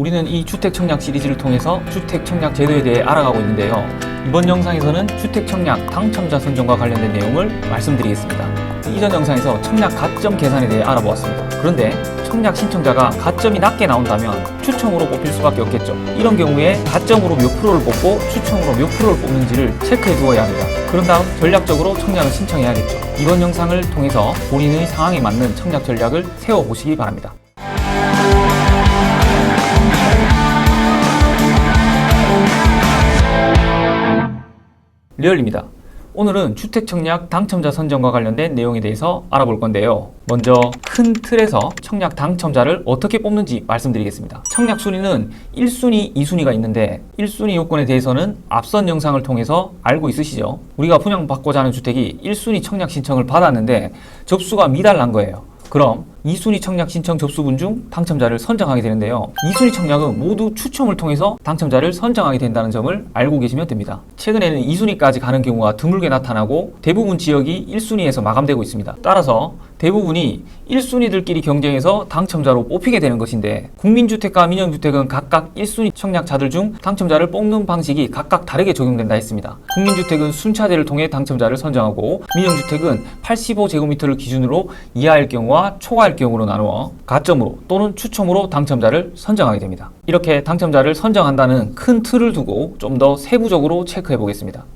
우리는 이 주택청약 시리즈를 통해서 주택청약 제도에 대해 알아가고 있는데요. 이번 영상에서는 주택청약 당첨자 선정과 관련된 내용을 말씀드리겠습니다. 이전 영상에서 청약 가점 계산에 대해 알아보았습니다. 그런데 청약 신청자가 가점이 낮게 나온다면 추첨으로 뽑힐 수밖에 없겠죠. 이런 경우에 가점으로 몇 프로를 뽑고 추첨으로 몇 프로를 뽑는지를 체크해 두어야 합니다. 그런 다음 전략적으로 청약을 신청해야겠죠. 이번 영상을 통해서 본인의 상황에 맞는 청약 전략을 세워보시기 바랍니다. 리얼입니다. 오늘은 주택청약 당첨자 선정과 관련된 내용에 대해서 알아볼 건데요. 먼저 큰 틀에서 청약 당첨자를 어떻게 뽑는지 말씀드리겠습니다. 청약 순위는 1순위, 2순위가 있는데 1순위 요건에 대해서는 앞선 영상을 통해서 알고 있으시죠? 우리가 분양받고자 하는 주택이 1순위 청약 신청을 받았는데 접수가 미달난 거예요. 그럼 2순위 청약 신청 접수분 중 당첨자를 선정하게 되는데요. 2순위 청약은 모두 추첨을 통해서 당첨자를 선정하게 된다는 점을 알고 계시면 됩니다. 최근에는 2순위까지 가는 경우가 드물게 나타나고 대부분 지역이 1순위에서 마감되고 있습니다. 따라서 대부분이 1순위들끼리 경쟁해서 당첨자로 뽑히게 되는 것인데 국민주택과 민영주택은 각각 1순위 청약자들 중 당첨자를 뽑는 방식이 각각 다르게 적용된다 했습니다. 국민주택은 순차제를 통해 당첨자를 선정하고 민영주택은 85제곱미터를 기준으로 이하일 경우와 초과일 경우로 나누어 가점으로 또는 추첨으로 당첨자를 선정하게 됩니다. 이렇게 당첨자를 선정한다는 큰 틀을 두고 좀 더 세부적으로 체크해 보겠습니다.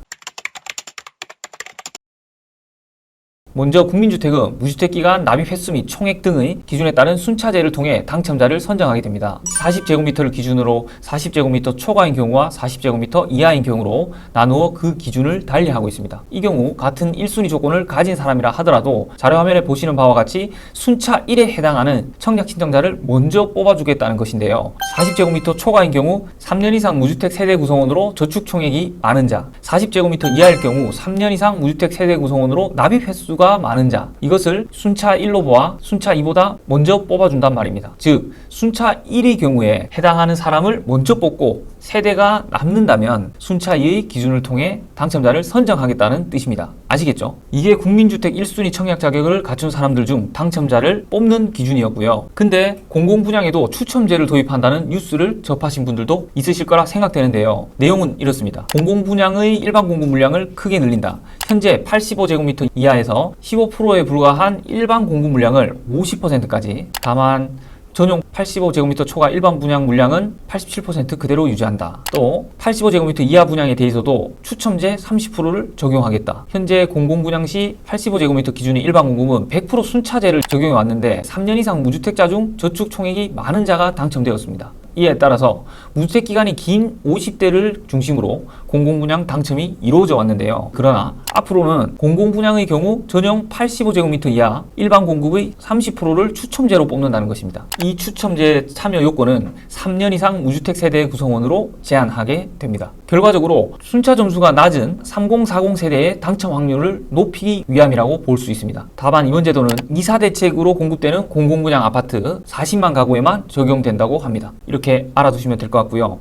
먼저 국민주택은 무주택기간 납입 횟수 및 총액 등의 기준에 따른 순차제를 통해 당첨자를 선정하게 됩니다. 40제곱미터를 기준으로 40제곱미터 초과인 경우와 40제곱미터 이하인 경우로 나누어 그 기준을 달리하고 있습니다. 이 경우 같은 1순위 조건을 가진 사람이라 하더라도 자료화면에 보시는 바와 같이 순차 1에 해당하는 청약 신청자를 먼저 뽑아주겠다는 것인데요. 40제곱미터 초과인 경우 3년 이상 무주택 세대 구성원으로 저축 총액이 많은 자, 40제곱미터 이하일 경우 3년 이상 무주택 세대 구성원으로 납입 횟수가 많은 자, 이것을 순차 1로 보아 순차 2보다 먼저 뽑아준단 말입니다. 즉 순차 1의 경우에 해당하는 사람을 먼저 뽑고 세대가 남는다면 순차 2의 기준을 통해 당첨자를 선정하겠다는 뜻입니다. 아시겠죠? 이게 국민주택 1순위 청약 자격을 갖춘 사람들 중 당첨자를 뽑는 기준이었고요. 근데 공공분양에도 추첨제를 도입한다는 뉴스를 접하신 분들도 있으실 거라 생각되는데요. 내용은 이렇습니다. 공공분양의 일반 공급 물량을 크게 늘린다. 현재 85제곱미터 이하에서 15%에 불과한 일반 공급 물량을 50%까지, 다만 전용 85제곱미터 초과 일반 분양 물량은 87% 그대로 유지한다. 또 85제곱미터 이하 분양에 대해서도 추첨제 30%를 적용하겠다. 현재 공공분양 시 85제곱미터 기준의 일반 공급은 100% 순차제를 적용해 왔는데 3년 이상 무주택자 중 저축 총액이 많은 자가 당첨되었습니다. 이에 따라서 무주택 기간이 긴 50대를 중심으로 공공분양 당첨이 이루어져 왔는데요. 그러나 앞으로는 공공분양의 경우 전용 85제곱미터 이하 일반 공급의 30%를 추첨제로 뽑는다는 것입니다. 이 추첨제 참여 요건은 3년 이상 무주택 세대 구성원으로 제한하게 됩니다. 결과적으로 순차 점수가 낮은 3040 세대의 당첨 확률을 높이기 위함이라고 볼 수 있습니다. 다만 이번 제도는 2사 대책으로 공급되는 공공분양 아파트 40만 가구에만 적용된다고 합니다. 이렇게 알아두시면 될 것 같고요.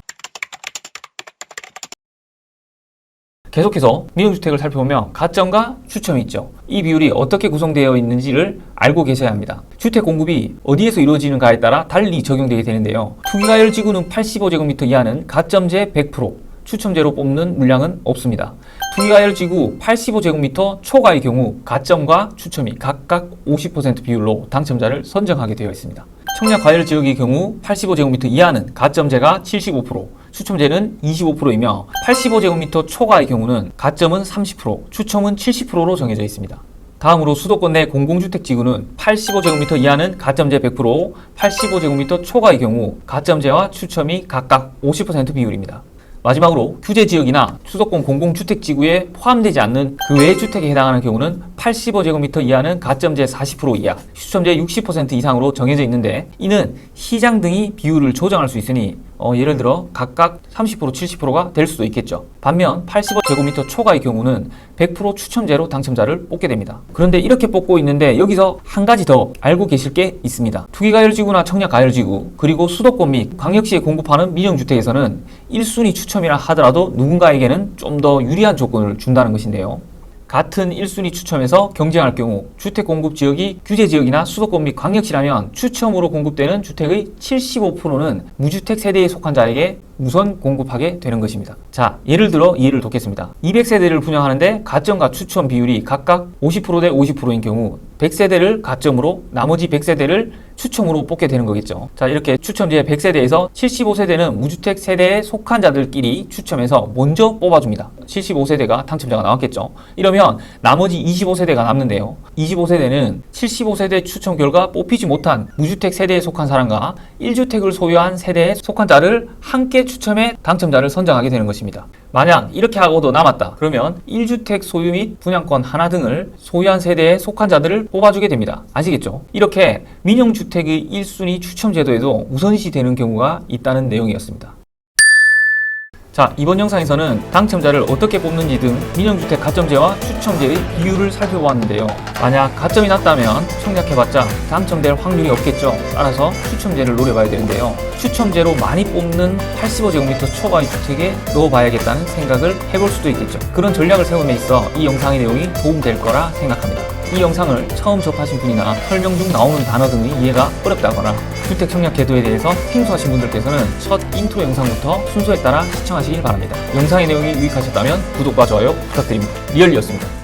계속해서 민영주택을 살펴보면 가점과 추첨이 있죠. 이 비율이 어떻게 구성되어 있는지를 알고 계셔야 합니다. 주택 공급이 어디에서 이루어지는가에 따라 달리 적용되게 되는데요. 투기가열지구는 85제곱미터 이하는 가점제 100%, 추첨제로 뽑는 물량은 없습니다. 투기가열지구 85제곱미터 초과의 경우 가점과 추첨이 각각 50% 비율로 당첨자를 선정하게 되어 있습니다. 청약과열지역의 경우 85제곱미터 이하는 가점제가 75%, 추첨제는 25%이며 85제곱미터 초과의 경우는 가점은 30%, 추첨은 70%로 정해져 있습니다. 다음으로 수도권 내 공공주택지구는 85제곱미터 이하는 가점제 100%, 85제곱미터 초과의 경우 가점제와 추첨이 각각 50% 비율입니다. 마지막으로 규제지역이나 수도권 공공주택지구에 포함되지 않는 그 외의 주택에 해당하는 경우는 85제곱미터 이하는 가점제 40% 이하, 추첨제 60% 이상으로 정해져 있는데 이는 시장 등이 비율을 조정할 수 있으니 예를 들어 각각 30%, 70%가 될 수도 있겠죠. 반면 85제곱미터 초과의 경우는 100% 추첨제로 당첨자를 뽑게 됩니다. 그런데 이렇게 뽑고 있는데 여기서 한 가지 더 알고 계실 게 있습니다. 투기가열지구나 청약가열지구 그리고 수도권 및 광역시에 공급하는 민영주택에서는 1순위 추첨이라 하더라도 누군가에게는 좀 더 유리한 조건을 준다는 것인데요. 같은 1순위 추첨에서 경쟁할 경우 주택 공급 지역이 규제 지역이나 수도권 및 광역시라면 추첨으로 공급되는 주택의 75%는 무주택 세대에 속한 자에게 우선 공급하게 되는 것입니다. 자, 예를 들어 이해를 돕겠습니다. 200세대를 분양하는데 가점과 추첨 비율이 각각 50%대 50%인 경우 100세대를 가점으로 나머지 100세대를 추첨으로 뽑게 되는 거겠죠. 자, 이렇게 추첨제 100세대에서 75세대는 무주택 세대에 속한 자들끼리 추첨해서 먼저 뽑아줍니다. 75세대가 당첨자가 나왔겠죠. 이러면 나머지 25세대가 남는데요. 25세대는 75세대 추첨 결과 뽑히지 못한 무주택 세대에 속한 사람과 1주택을 소유한 세대에 속한 자를 함께 추첨해 당첨자를 선정하게 되는 것입니다. 만약 이렇게 하고도 남았다. 그러면 1주택 소유 및 분양권 하나 등을 소유한 세대에 속한 자들을 뽑아주게 됩니다. 아시겠죠? 이렇게 민영주택의 1순위 추첨 제도에도 우선시 되는 경우가 있다는 내용이었습니다. 자, 이번 영상에서는 당첨자를 어떻게 뽑는지 등 민영주택 가점제와 추첨제의 비율을 살펴보았는데요. 만약 가점이 낮다면 청약해봤자 당첨될 확률이 없겠죠. 따라서 추첨제를 노려봐야 되는데요. 추첨제로 많이 뽑는 85제곱미터 초과의 주택에 넣어봐야겠다는 생각을 해볼 수도 있겠죠. 그런 전략을 세움에 있어 이 영상의 내용이 도움될 거라 생각합니다. 이 영상을 처음 접하신 분이나 설명 중 나오는 단어 등의 이해가 어렵다거나 주택 청약 제도에 대해서 생소하신 분들께서는 첫 인트로 영상부터 순서에 따라 시청하시길 바랍니다. 영상의 내용이 유익하셨다면 구독과 좋아요 부탁드립니다. 리얼리였습니다.